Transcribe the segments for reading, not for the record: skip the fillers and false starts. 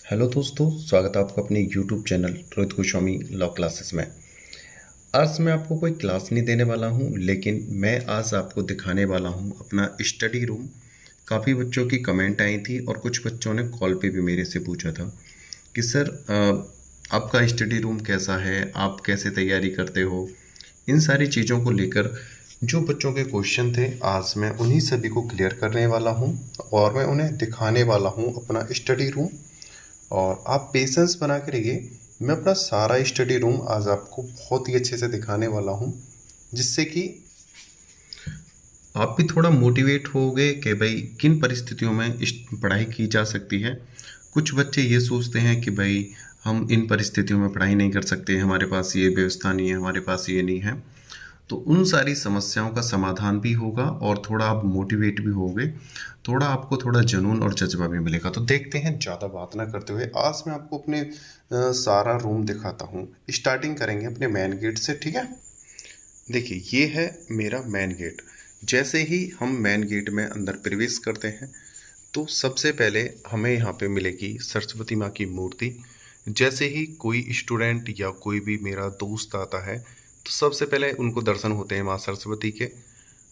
Hello दोस्तों, स्वागत है आपका अपने YouTube channel Rohit Goswami law classes में। आज मैं आपको कोई क्लास नहीं देने वाला हूं, लेकिन मैं आज आपको दिखाने वाला हूं अपना स्टडी रूम। काफ़ी बच्चों की कमेंट आई थी और कुछ बच्चों ने कॉल पे भी मेरे से पूछा था कि सर आपका स्टडी रूम कैसा है, आप कैसे तैयारी करते हो। इन सारी चीज़ों को लेकर जो बच्चों के क्वेश्चन थे, आज मैं उन्हीं सभी को क्लियर करने वाला हूं और मैं उन्हें दिखाने वाला हूं अपना स्टडी रूम। और आप पेशेंस बना के रहिए। मैं अपना सारा स्टडी रूम आज आपको बहुत ही अच्छे से दिखाने वाला हूँ, जिससे कि आप भी थोड़ा मोटिवेट होगे कि भाई किन परिस्थितियों में पढ़ाई की जा सकती है। कुछ बच्चे ये सोचते हैं कि भाई हम इन परिस्थितियों में पढ़ाई नहीं कर सकते, हमारे पास ये व्यवस्था नहीं है, हमारे पास ये नहीं है। तो उन सारी समस्याओं का समाधान भी होगा और थोड़ा आप मोटिवेट भी होगे, थोड़ा आपको थोड़ा जुनून और जज्बा भी मिलेगा। तो देखते हैं, ज़्यादा बात ना करते हुए आज मैं आपको अपने सारा रूम दिखाता हूँ। स्टार्टिंग करेंगे अपने मेन गेट से, ठीक है। देखिए, ये है मेरा मेन गेट। जैसे ही हम मेन गेट में अंदर प्रवेश करते हैं तो सबसे पहले हमें यहाँ पे मिलेगी सरस्वती माँ की मूर्ति। जैसे ही कोई स्टूडेंट या कोई भी मेरा दोस्त आता है तो सबसे पहले उनको दर्शन होते हैं माँ सरस्वती के,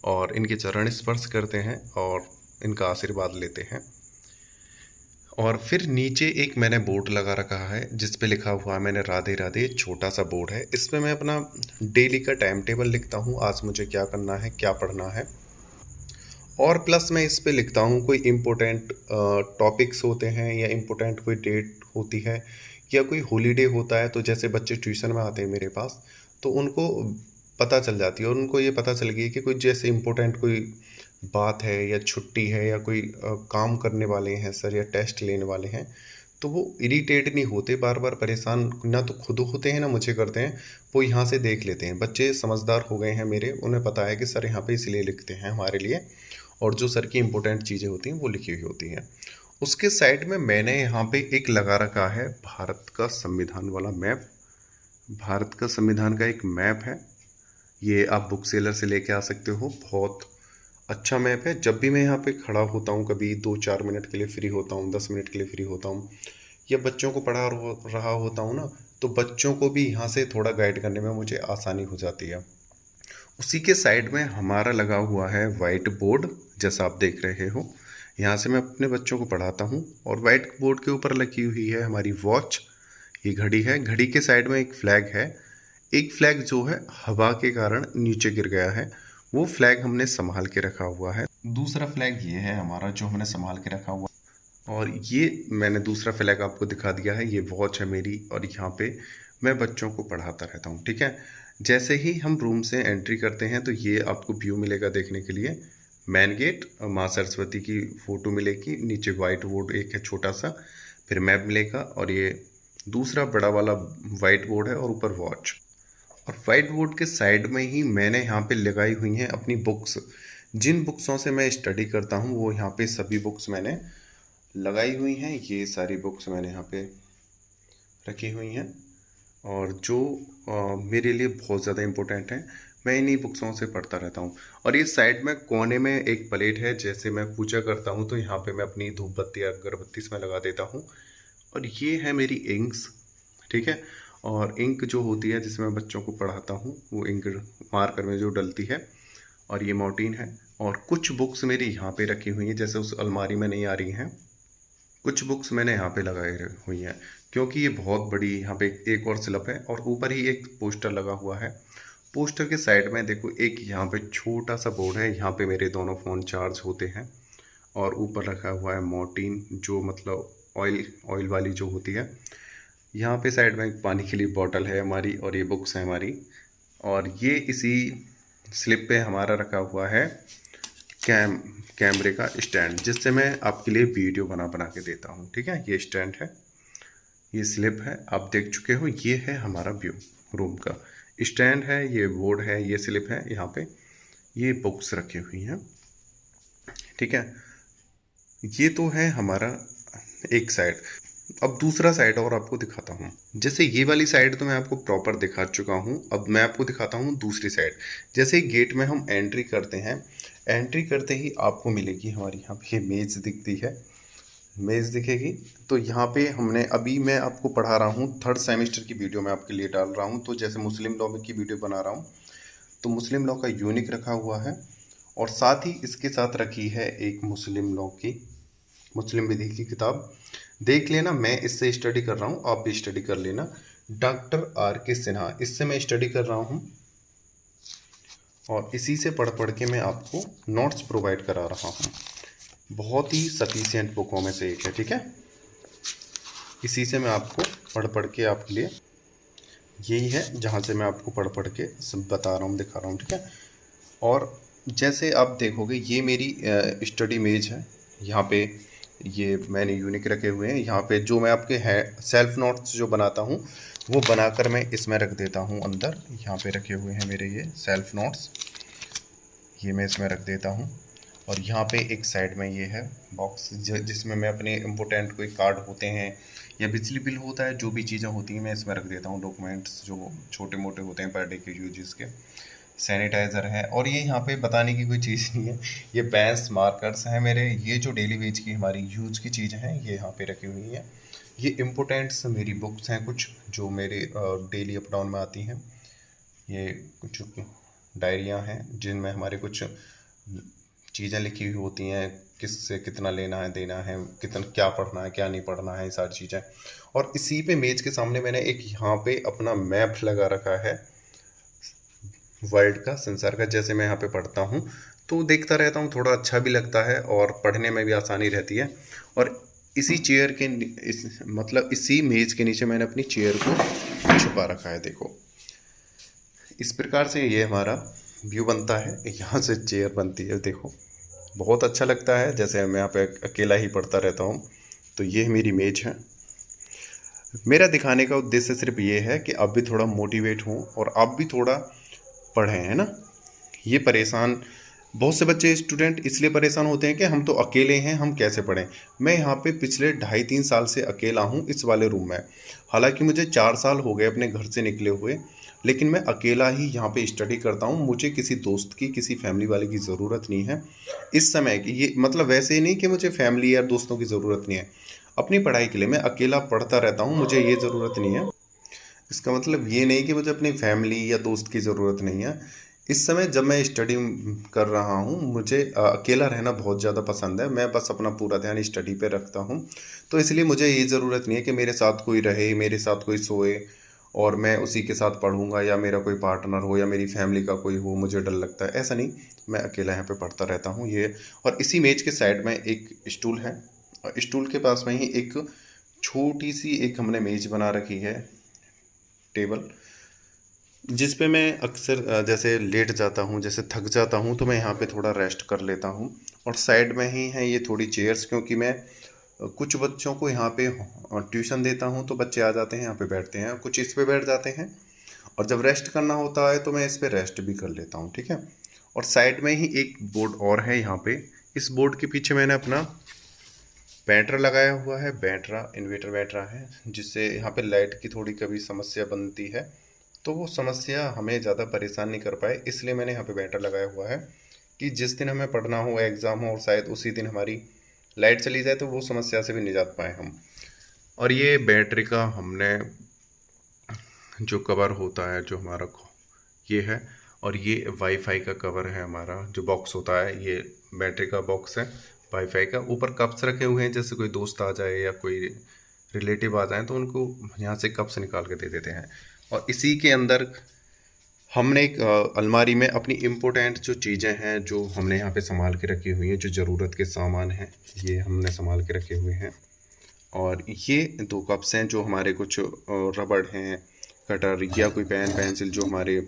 और इनके चरण स्पर्श करते हैं और इनका आशीर्वाद लेते हैं। और फिर नीचे एक मैंने बोर्ड लगा रखा है जिस पे लिखा हुआ है मैंने राधे राधे। छोटा सा बोर्ड है, इसमें मैं अपना डेली का टाइम टेबल लिखता हूँ, आज मुझे क्या करना है, क्या पढ़ना है। और प्लस मैं इस पे लिखता हूँ कोई इम्पोर्टेंट टॉपिक्स होते हैं या इम्पोर्टेंट कोई डेट होती है या कोई हॉलीडे होता है। तो जैसे बच्चे ट्यूशन में आते हैं मेरे पास, तो उनको पता चल जाती है और उनको ये पता चल गई कि कोई जैसे इम्पोर्टेंट कोई बात है या छुट्टी है या कोई काम करने वाले हैं सर या टेस्ट लेने वाले हैं, तो वो इरिटेट नहीं होते, बार बार परेशान ना तो खुद होते हैं ना मुझे करते हैं। वो यहाँ से देख लेते हैं। बच्चे समझदार हो गए हैं मेरे, उन्हें पता है कि सर यहाँ पे इसलिए लिखते हैं हमारे लिए, और जो सर की इम्पोर्टेंट चीज़ें होती हैं वो लिखी हुई होती हैं। उसके साइड में मैंने यहाँ पे एक लगा रखा है भारत का संविधान वाला मैप। भारत का संविधान का एक मैप है, ये आप बुक सेलर से लेके आ सकते हो। बहुत अच्छा मैप है। जब भी मैं यहाँ पे खड़ा होता हूँ, कभी 2-4 मिनट के लिए फ्री होता हूँ, 10 मिनट के लिए फ्री होता हूँ, या बच्चों को पढ़ा रहा होता हूँ ना, तो बच्चों को भी यहाँ से थोड़ा गाइड करने में मुझे आसानी हो जाती है। उसी के साइड में हमारा लगा हुआ है वाइट बोर्ड, जैसा आप देख रहे हो। यहाँ से मैं अपने बच्चों को पढ़ाता हूँ। और वाइट बोर्ड के ऊपर लगी हुई है हमारी वॉच, ये घड़ी है। घड़ी के साइड में एक फ्लैग है। एक फ्लैग जो है हवा के कारण नीचे गिर गया है, वो फ्लैग हमने संभाल के रखा हुआ है। दूसरा फ्लैग ये है हमारा जो हमने संभाल के रखा हुआ, और ये मैंने दूसरा फ्लैग आपको दिखा दिया है। ये वॉच है मेरी और यहाँ पे मैं बच्चों को पढ़ाता रहता हूँ, ठीक है। जैसे ही हम रूम से एंट्री करते हैं तो ये आपको व्यू मिलेगा देखने के लिए। मेन गेट, माँ सरस्वती की फ़ोटो मिलेगी, नीचे वाइट बोर्ड एक है छोटा सा, फिर मैप मिलेगा, और ये दूसरा बड़ा वाला वाइट बोर्ड है और ऊपर वॉच। और वाइट बोर्ड के साइड में ही मैंने यहाँ पे लगाई हुई हैं अपनी बुक्स। जिन बुक्सों से मैं स्टडी करता हूँ वो यहाँ पे सभी बुक्स मैंने लगाई हुई हैं। ये सारी बुक्स मैंने यहाँ पे रखी हुई हैं, और जो मेरे लिए बहुत ज़्यादा इम्पोर्टेंट हैं, मैं इन्हीं बुक्सों से पढ़ता रहता हूँ। और ये साइड में कोने में एक प्लेट है, जैसे मैं पूजा करता हूँ तो यहाँ पे मैं अपनी धूप बत्ती या अगरबत्ती इसमें लगा देता हूँ। और ये है मेरी इंक्स, ठीक है। और इंक जो होती है जिसमें मैं बच्चों को पढ़ाता हूँ, वो इंक मार्कर में जो डलती है। और ये मोटीन है। और कुछ बुक्स मेरी यहाँ पे रखी हुई हैं, जैसे उस अलमारी में नहीं आ रही हैं। कुछ बुक्स मैंने यहाँ पे लगाई हुई हैं, क्योंकि ये बहुत बड़ी यहाँ पे एक और स्लैब है और ऊपर ही एक पोस्टर लगा हुआ है। पोस्टर के साइड में देखो एक यहाँ पे छोटा सा बोर्ड है, यहाँ पे मेरे दोनों फ़ोन चार्ज होते हैं। और ऊपर रखा हुआ है मोर्टीन, जो मतलब ऑयल वाली जो होती है। यहाँ पे साइड में एक पानी के लिए बॉटल है हमारी, और ये बुक्स है हमारी। और ये इसी स्लिप पे हमारा रखा हुआ है कैमरे का स्टैंड, जिससे मैं आपके लिए वीडियो बना बना के देता हूँ, ठीक है। ये स्टैंड है, ये स्लिप है, आप देख चुके हो। ये है हमारा व्यू रूम का। स्टैंड है, ये बोर्ड है, ये स्लिप है, यहाँ पे ये बुक्स रखी हुई हैं, ठीक है। ये तो है हमारा एक साइड। अब दूसरा साइड और आपको दिखाता हूँ। जैसे ये वाली साइड तो मैं आपको प्रॉपर दिखा चुका हूँ, अब मैं आपको दिखाता हूँ दूसरी साइड। जैसे गेट में हम एंट्री करते हैं, एंट्री करते ही आपको मिलेगी हमारी यहाँ पे मेज दिखती है, मेज़ दिखेगी। तो यहाँ पे हमने अभी मैं आपको पढ़ा रहा हूँ, थर्ड सेमेस्टर की वीडियो मैं आपके लिए डाल रहा हूँ। तो जैसे मुस्लिम लॉ की वीडियो बना रहा हूँ, तो मुस्लिम लॉ का यूनिक रखा हुआ है और साथ ही इसके साथ रखी है एक मुस्लिम लॉ की, मुस्लिम विधि की किताब। देख लेना, मैं इससे स्टडी कर रहा हूँ, आप भी स्टडी कर लेना। डॉक्टर आर के सिन्हा, इससे मैं स्टडी कर रहा हूँ और इसी से पढ़ पढ़ के मैं आपको नोट्स प्रोवाइड करा रहा हूँ। बहुत ही सफिशिएंट बुकों में से एक है, ठीक है। इसी से मैं आपको पढ़ पढ़ के आपके लिए, यही है जहाँ से मैं आपको पढ़ पढ़ के सब बता रहा हूँ, दिखा रहा हूँ, ठीक है। और जैसे आप देखोगे ये मेरी स्टडी मेज है। यहाँ पे ये मैंने यूनिक रखे हुए हैं। यहाँ पे जो मैं आपके है सेल्फ नोट्स जो बनाता हूँ वो बनाकर मैं इसमें रख देता हूँ अंदर। यहाँ पे रखे हुए हैं मेरे ये सेल्फ नोट्स, ये मैं इसमें रख देता हूँ। और यहाँ पे एक साइड में ये है बॉक्स जिसमें मैं अपने इम्पोर्टेंट कोई कार्ड होते हैं या बिजली बिल होता है, जो भी चीज़ें होती हैं मैं इसमें रख देता हूँ। डॉक्यूमेंट्स जो छोटे मोटे होते हैं पर डे के यूजेस के, सैनिटाइज़र है। और ये यहाँ पे बताने की कोई चीज़ नहीं है, ये पेन्स मार्कर्स हैं मेरे, ये जो डेली वेज की हमारी यूज की चीज़ें हैं ये यहाँ पे रखी हुई हैं। ये इम्पोर्टेंट्स मेरी बुक्स हैं कुछ जो मेरे डेली अप डाउन में आती हैं। ये कुछ डायरियाँ हैं जिनमें हमारे कुछ चीज़ें लिखी हुई होती हैं, किससे कितना लेना है देना है, कितना क्या पढ़ना है क्या नहीं पढ़ना है, ये सारी चीज़ें। और इसी पे मेज़ के सामने मैंने एक यहाँ पे अपना मैप लगा रखा है वर्ल्ड का, संसार का। जैसे मैं यहाँ पे पढ़ता हूँ तो देखता रहता हूँ, थोड़ा अच्छा भी लगता है और पढ़ने में भी आसानी रहती है। और इसी चेयर के मतलब इसी मेज़ के नीचे मैंने अपनी चेयर को छुपा रखा है। देखो इस प्रकार से ये हमारा व्यू बनता है, यहाँ से चेयर बनती है। देखो बहुत अच्छा लगता है, जैसे मैं यहाँ पे अकेला ही पढ़ता रहता हूँ। तो ये मेरी मेज है। मेरा दिखाने का उद्देश्य सिर्फ ये है कि आप भी थोड़ा मोटिवेट हों और आप भी थोड़ा पढ़ें, है ना। ये परेशान बहुत से बच्चे स्टूडेंट इसलिए परेशान होते हैं कि हम तो अकेले हैं, हम कैसे पढ़ें। मैं यहाँ पे पिछले 2.5-3 साल से अकेला हूँ इस वाले रूम में। हालांकि मुझे 4 साल हो गए अपने घर से निकले हुए, लेकिन मैं अकेला ही यहाँ पे स्टडी करता हूँ। मुझे किसी दोस्त की, किसी फैमिली वाले की ज़रूरत नहीं है इस समय की। ये मतलब वैसे ही नहीं कि मुझे फैमिली या दोस्तों की ज़रूरत नहीं है, अपनी पढ़ाई के लिए मैं अकेला पढ़ता रहता हूँ, मुझे ये ज़रूरत नहीं है। इसका मतलब ये नहीं कि मुझे अपनी फैमिली या दोस्त की ज़रूरत नहीं है। इस समय जब मैं स्टडी कर रहा हूँ, मुझे अकेला रहना बहुत ज़्यादा पसंद है। मैं बस अपना पूरा ध्यान स्टडी पे रखता हूँ, तो इसलिए मुझे ये ज़रूरत नहीं है कि मेरे साथ कोई रहे, मेरे साथ कोई सोए और मैं उसी के साथ पढ़ूंगा, या मेरा कोई पार्टनर हो या मेरी फैमिली का कोई हो, मुझे डर लगता है। ऐसा नहीं, मैं अकेला यहाँ पे पढ़ता रहता हूँ ये। और इसी मेज के साइड में एक स्टूल है और स्टूल के पास में ही एक छोटी सी एक हमने मेज बना रखी है, टेबल, जिस पे मैं अक्सर जैसे लेट जाता हूँ, जैसे थक जाता हूँ तो मैं यहाँ पे थोड़ा रेस्ट कर लेता हूँ। और साइड में ही हैं ये थोड़ी चेयर्स, क्योंकि मैं कुछ बच्चों को यहाँ पे ट्यूशन देता हूँ तो बच्चे आ जाते हैं यहाँ पे बैठते हैं, कुछ इस पे बैठ जाते हैं और जब रेस्ट करना होता है तो मैं इस पे रेस्ट भी कर लेता हूँ, ठीक है। और साइड में ही एक बोर्ड और है यहाँ पे। इस बोर्ड के पीछे मैंने अपना बैटरा लगाया हुआ है, बैटरा इन्वर्टर बैटरा है, जिससे यहाँ पे लाइट की थोड़ी कभी समस्या बनती है तो वो समस्या हमें ज़्यादा परेशान नहीं कर पाए, इसलिए मैंने यहाँ पे बैटरा लगाया हुआ है कि जिस दिन हमें पढ़ना हो, एग्ज़ाम हो और शायद उसी दिन हमारी लाइट चली जाए तो वो समस्या से भी निजात पाए हम। और ये बैटरी का हमने जो कवर होता है जो हमारा ये है, और ये वाईफाई का कवर है हमारा जो बॉक्स होता है, ये बैटरी का बॉक्स है वाईफाई का। ऊपर कप्स रखे हुए हैं, जैसे कोई दोस्त आ जाए या कोई रिलेटिव आ जाए तो उनको यहाँ से कप्स निकाल के दे देते हैं। और इसी के अंदर हमने एक अलमारी में अपनी इम्पोर्टेंट जो चीज़ें हैं जो हमने यहाँ पे संभाल के रखी हुई हैं, जो ज़रूरत के सामान हैं ये हमने संभाल के रखे हुए हैं। और ये 2 कप्स हैं जो हमारे कुछ रबड़ हैं, कटर या कोई पेन पेंसिल जो हमारे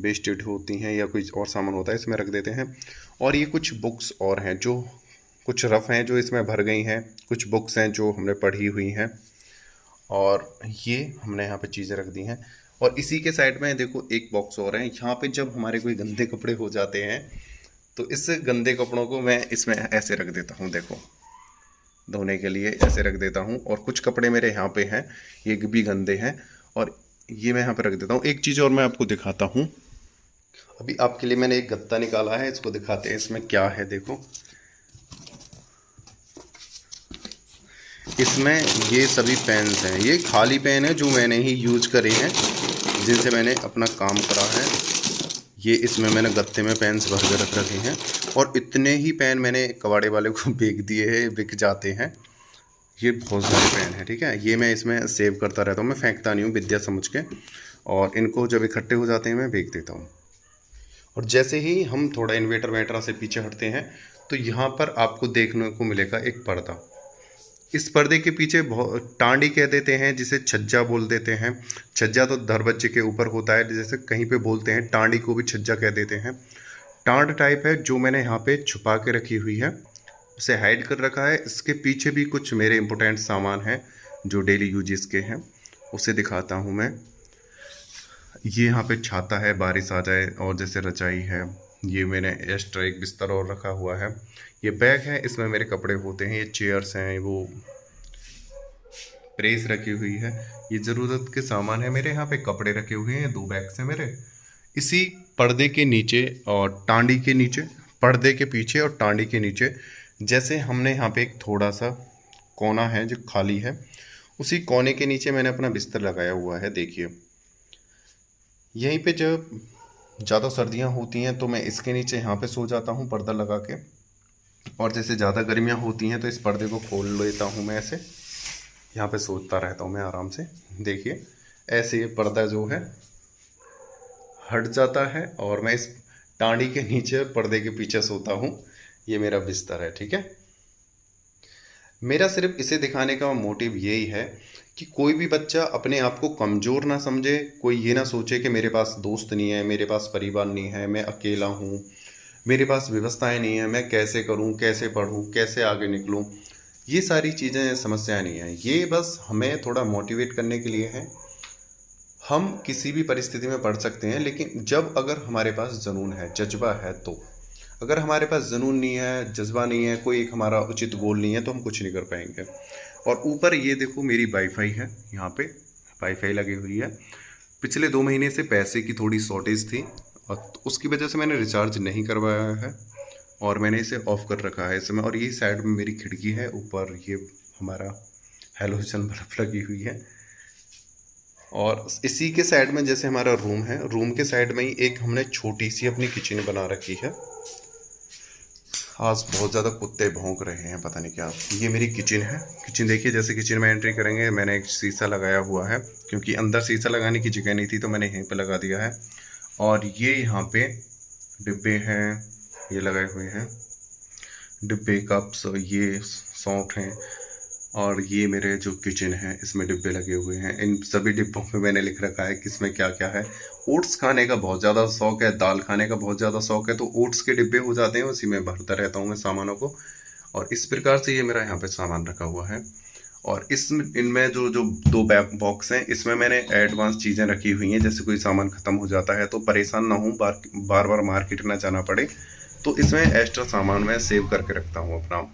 वेस्टेड होती हैं या कोई और सामान होता है इसमें रख देते हैं। और ये कुछ बुक्स और हैं जो कुछ रफ़ हैं जो इसमें भर गई हैं, कुछ बुक्स हैं जो हमने पढ़ी हुई हैं और ये हमने यहाँ पे चीज़ें रख दी हैं। और इसी के साइड में देखो एक बॉक्स और है, यहाँ पे जब हमारे कोई गंदे कपड़े हो जाते हैं तो इस गंदे कपड़ों को मैं इसमें ऐसे रख देता हूँ, देखो धोने के लिए ऐसे रख देता हूँ। और कुछ कपड़े मेरे यहाँ पे हैं, ये भी गंदे हैं और ये मैं यहाँ पे रख देता हूँ। एक चीज़ और मैं आपको दिखाता हूँ, अभी आपके लिए मैंने एक गत्ता निकाला है, इसको दिखाते हैं इसमें क्या है। देखो इसमें ये सभी पेन्स हैं, ये खाली पेन है जो मैंने ही यूज करे हैं, जिनसे मैंने अपना काम करा है। ये इसमें मैंने गत्ते में पेन्स भर के रख रखे हैं, और इतने ही पेन मैंने कबाड़े वाले को बेच दिए हैं, बिक जाते हैं। ये बहुत सारे पेन हैं, ठीक है। ये मैं इसमें सेव करता रहता हूँ, मैं फेंकता नहीं हूँ, विद्या समझ के। और इनको जब इकट्ठे हो जाते हैं मैं बेच देता हूँ। और जैसे ही हम थोड़ा इन्वेटर वेटर से पीछे हटते हैं तो यहाँ पर आपको देखने को मिलेगा एक पर्दा। इस पर्दे के पीछे बहुत टांडी कह देते हैं, जिसे छज्जा बोल देते हैं। छज्जा तो दरबज्जे के ऊपर होता है, जैसे कहीं पे बोलते हैं टांडी को भी छज्जा कह देते हैं। टांड टाइप है जो मैंने यहाँ पे छुपा के रखी हुई है, उसे हाइड कर रखा है। इसके पीछे भी कुछ मेरे इंपॉर्टेंट सामान हैं जो डेली यूजेस के हैं, उसे दिखाता हूँ मैं। ये यहाँ पे छाता है, बारिश आ जाए, और जैसे रजाई है। ये मैंने एक्स्ट्रा एक बिस्तर और रखा हुआ है। ये बैग है, इसमें मेरे कपड़े होते हैं। ये चेयर्स हैं, वो प्रेस रखी हुई है। ये ज़रूरत के सामान है मेरे। यहाँ पे कपड़े रखे हुए हैं, 2 बैग्स हैं मेरे। इसी पर्दे के नीचे और टांडी के नीचे, पर्दे के पीछे और टांडी के नीचे, जैसे हमने यहाँ पे एक थोड़ा सा कोना है जो खाली है, उसी कोने के नीचे मैंने अपना बिस्तर लगाया हुआ है। देखिए, यहीं पे जब ज़्यादा सर्दियाँ होती हैं तो मैं इसके नीचे यहाँ पे सो जाता हूँ पर्दा लगा के, और जैसे ज़्यादा गर्मियाँ होती हैं तो इस पर्दे को खोल लेता हूँ मैं, ऐसे यहाँ पे सोता रहता हूँ मैं आराम से। देखिए, ऐसे ये पर्दा जो है हट जाता है और मैं इस टांडी के नीचे पर्दे के पीछे सोता हूँ। ये मेरा बिस्तर है, ठीक है। मेरा सिर्फ इसे दिखाने का मोटिव यही है कि कोई भी बच्चा अपने आप को कमज़ोर ना समझे। कोई ये ना सोचे कि मेरे पास दोस्त नहीं है, मेरे पास परिवार नहीं है, मैं अकेला हूँ, मेरे पास व्यवस्थाएं नहीं है, मैं कैसे करूँ, कैसे पढ़ूँ, कैसे आगे निकलूँ। ये सारी चीज़ें समस्याएं नहीं हैं। ये बस हमें थोड़ा मोटिवेट करने के लिए है। हम किसी भी परिस्थिति में पढ़ सकते हैं, लेकिन जब अगर हमारे पास जुनून है, जज्बा है तो। अगर हमारे पास जुनून नहीं है, जज्बा नहीं है, कोई एक हमारा उचित गोल नहीं है, तो हम कुछ नहीं कर पाएंगे। और ऊपर ये देखो, मेरी वाईफाई है, यहाँ पे वाईफाई लगी हुई है। पिछले 2 महीने से पैसे की थोड़ी शॉर्टेज थी, और उसकी वजह से मैंने रिचार्ज नहीं करवाया है, और मैंने इसे ऑफ़ कर रखा है इस समय। और ये साइड में मेरी खिड़की है, ऊपर ये हमारा हेलोजन बल्ब लगी हुई है। और इसी के साइड में जैसे हमारा रूम है, रूम के साइड में ही एक हमने छोटी सी अपनी किचन बना रखी है। आज बहुत ज़्यादा कुत्ते भौंक रहे हैं, पता नहीं क्या। ये मेरी किचन है। किचन देखिए, जैसे किचन में एंट्री करेंगे, मैंने एक शीशा लगाया हुआ है, क्योंकि अंदर शीशा लगाने की जगह नहीं थी तो मैंने यहीं पे लगा दिया है। और ये यहाँ पे डिब्बे हैं, ये लगाए हुए हैं डिब्बे, कप्स, ये सौंठ हैं। और ये मेरे जो किचन है, इसमें डिब्बे लगे हुए हैं। इन सभी डिब्बों में मैंने लिख रखा है किसमें क्या क्या है। ओट्स खाने का बहुत ज़्यादा शौक़ है, दाल खाने का बहुत ज़्यादा शौक़ है, तो ओट्स के डिब्बे हो जाते हैं, उसी में भरता रहता हूँ मैं सामानों को। और इस प्रकार से ये मेरा यहाँ पे सामान रखा हुआ है। और इनमें जो 2 बॉक्स हैं, इसमें मैंने एडवांस चीज़ें रखी हुई हैं। जैसे कोई सामान ख़त्म हो जाता है तो परेशान ना हूँ, बार बार मार्केट ना जाना पड़े, तो इसमें एक्स्ट्रा सामान मैं सेव करके रखता हूँ अपना।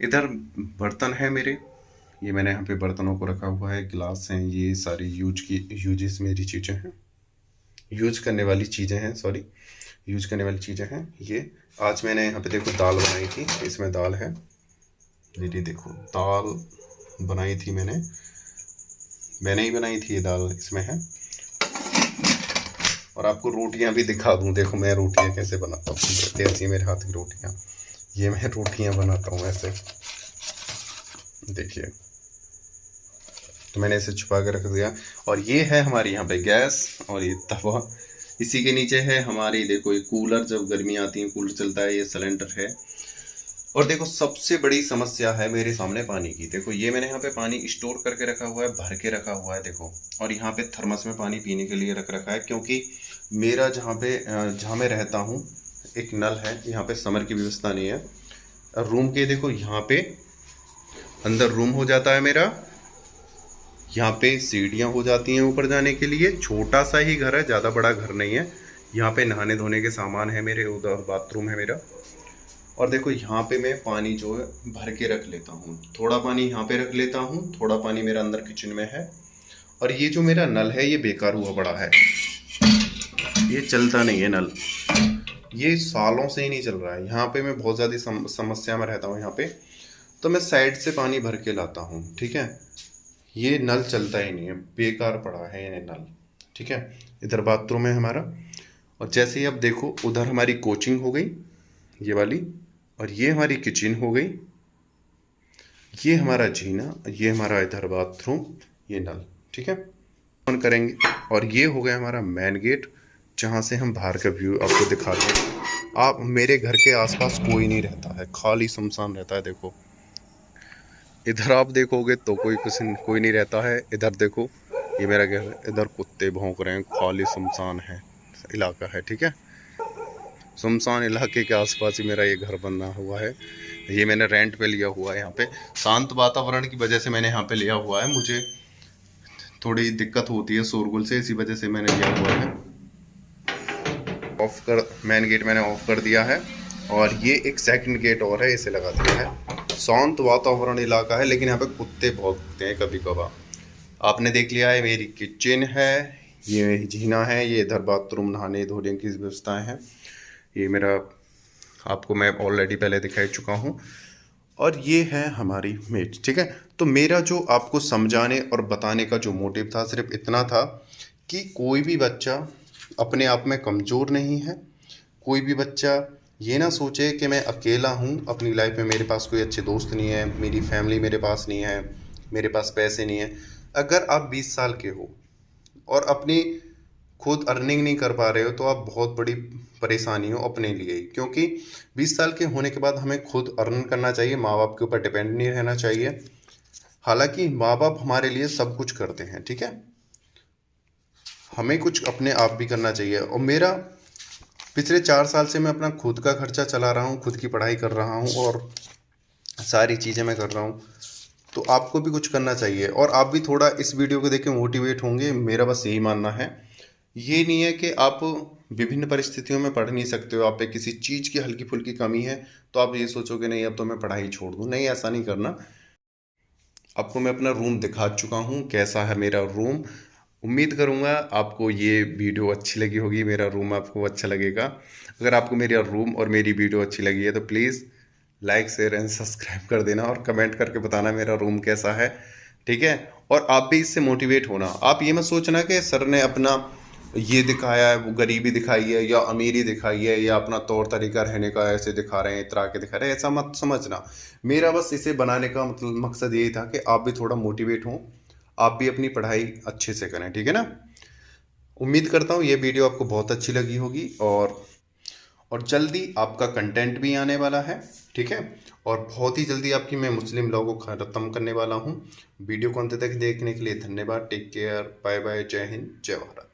इधर बर्तन है मेरे, ये मैंने यहाँ पे बर्तनों को रखा हुआ है। गिलास हैं, ये सारी यूजेस मेरी चीज़ें हैं, यूज करने वाली चीज़ें हैं। ये आज मैंने यहाँ पे देखो दाल बनाई थी, इसमें दाल है। ये देखो, दाल बनाई थी मैंने ही बनाई थी, ये दाल इसमें है। और आपको रोटियां भी दिखा दूं, देखो मैं रोटियां कैसे बनाता हूँ। ऐसी मेरे हाथ की रोटियां, ये मैं रोटियां बनाता हूँ ऐसे, देखिए। तो मैंने इसे छुपा के रख दिया। और ये है हमारी यहाँ पे गैस, और ये तवा। इसी के नीचे है हमारी, देखो, ये कूलर, जब गर्मी आती है कूलर चलता है, ये सिलेंडर है। और देखो, सबसे बड़ी समस्या है मेरे सामने पानी की। देखो, ये मैंने यहाँ पे पानी स्टोर करके रखा हुआ है, भर के रखा हुआ है, देखो। और यहाँ पे थर्मस में पानी पीने के लिए रख रखा है, क्योंकि मेरा जहाँ मैं रहता हूँ एक नल है, यहाँ पे समर की व्यवस्था नहीं है। रूम के देखो, यहाँ पे अंदर रूम हो जाता है मेरा, यहाँ पे सीढ़ियाँ हो जाती हैं ऊपर जाने के लिए। छोटा सा ही घर है, ज़्यादा बड़ा घर नहीं है। यहाँ पे नहाने धोने के सामान है मेरे, उधर बाथरूम है मेरा। और देखो, यहाँ पे मैं पानी जो है भर के रख लेता हूँ। थोड़ा पानी यहाँ पे रख लेता हूँ, थोड़ा पानी मेरा अंदर किचन में है। और ये जो मेरा नल है, ये बेकार हुआ पड़ा है, ये चलता नहीं है नल, ये सालों से ही नहीं चल रहा है। यहाँ पे मैं बहुत ज़्यादा समस्या में रहता हूँ यहाँ पे। तो मैं साइड से पानी भर के लाता हूँ, ठीक है। ये नल चलता ही नहीं है, बेकार पड़ा है ये नल, ठीक है। इधर बाथरूम है हमारा, और जैसे ही अब देखो उधर हमारी कोचिंग हो गई ये वाली, और ये हमारी किचन हो गई, ये हमारा जीना, ये हमारा इधर बाथरूम, ये नल, ठीक है। ऑन करेंगे और ये हो गया हमारा मेन गेट, जहाँ से हम बाहर का व्यू आपको दिखा रहे हैं। आप मेरे घर के आसपास कोई नहीं रहता है, खाली सुनसान रहता है। देखो इधर आप देखोगे तो कोई नहीं रहता है। इधर देखो ये मेरा घर है, इधर कुत्ते भौंक रहे हैं, खाली सुनसान है इलाका है, ठीक है। सुनसान इलाके के आसपास ही मेरा ये घर बना हुआ है। ये मैंने रेंट पे लिया हुआ है। यहाँ पे शांत वातावरण की वजह से मैंने यहाँ पे लिया हुआ है। मुझे थोड़ी दिक्कत होती है शोरगुल से, इसी वजह से मैंने लिया हुआ है। मेन गेट मैंने ऑफ कर दिया है, और ये एक सेकंड गेट और है, इसे लगा दिया है। शांत वातावरण इलाका है, लेकिन यहाँ पे कुत्ते भौंकते हैं कभी कभार। आपने देख लिया है मेरी किचन है, ये जीना है, ये इधर बाथरूम नहाने धोने की व्यवस्थाएं हैं। ये मेरा आपको मैं ऑलरेडी पहले दिखा चुका हूँ, और ये है हमारी मेज, ठीक है। तो मेरा जो आपको समझाने और बताने का जो मोटिव था सिर्फ इतना था कि कोई भी बच्चा अपने आप में कमज़ोर नहीं है। कोई भी बच्चा ये ना सोचे कि मैं अकेला हूँ अपनी लाइफ में, मेरे पास कोई अच्छे दोस्त नहीं है, मेरी फैमिली मेरे पास नहीं है, मेरे पास पैसे नहीं है। अगर आप 20 साल के हो और अपनी खुद अर्निंग नहीं कर पा रहे हो, तो आप बहुत बड़ी परेशानी हो अपने लिए ही। क्योंकि 20 साल के होने के बाद हमें खुद अर्न करना चाहिए, माँ बाप के ऊपर डिपेंड नहीं रहना चाहिए। हालांकि माँ बाप हमारे लिए सब कुछ करते हैं, ठीक है, हमें कुछ अपने आप भी करना चाहिए। और मेरा पिछले 4 साल से मैं अपना खुद का खर्चा चला रहा हूँ, खुद की पढ़ाई कर रहा हूँ, और सारी चीज़ें मैं कर रहा हूँ। तो आपको भी कुछ करना चाहिए, और आप भी थोड़ा इस वीडियो को देख के मोटिवेट होंगे, मेरा बस यही मानना है। ये नहीं है कि आप विभिन्न परिस्थितियों में पढ़ नहीं सकते हो, आप पे किसी चीज़ की हल्की फुल्की कमी है तो आप ये सोचोगे नहीं अब तो मैं पढ़ाई छोड़ दूँ, नहीं, ऐसा नहीं करना। आपको मैं अपना रूम दिखा चुका हूँ, कैसा है मेरा रूम। उम्मीद करूँगा आपको ये वीडियो अच्छी लगी होगी, मेरा रूम आपको अच्छा लगेगा। अगर आपको मेरा रूम और मेरी वीडियो अच्छी लगी है तो please like share and subscribe कर देना, और कमेंट करके बताना मेरा रूम कैसा है, ठीक है। और आप भी इससे मोटिवेट होना। आप ये मत सोचना कि सर ने अपना ये दिखाया है, वो गरीबी दिखाई है या अमीरी दिखाई है, या अपना तौर तरीका रहने का ऐसे दिखा रहे हैं, इतरा के दिखा रहे हैं, ऐसा मत समझना। मेरा बस इसे बनाने का मतलब मकसद यही था कि आप भी थोड़ा मोटिवेट हों, आप भी अपनी पढ़ाई अच्छे से करें, ठीक है ना। उम्मीद करता हूँ ये वीडियो आपको बहुत अच्छी लगी होगी, और जल्दी आपका कंटेंट भी आने वाला है, ठीक है। और बहुत ही जल्दी आपकी मैं मुस्लिम लॉ को ख़त्म करने वाला हूँ। वीडियो को अंत तक देखने के लिए धन्यवाद। टेक केयर, बाय बाय, जय हिंद, जय भारत।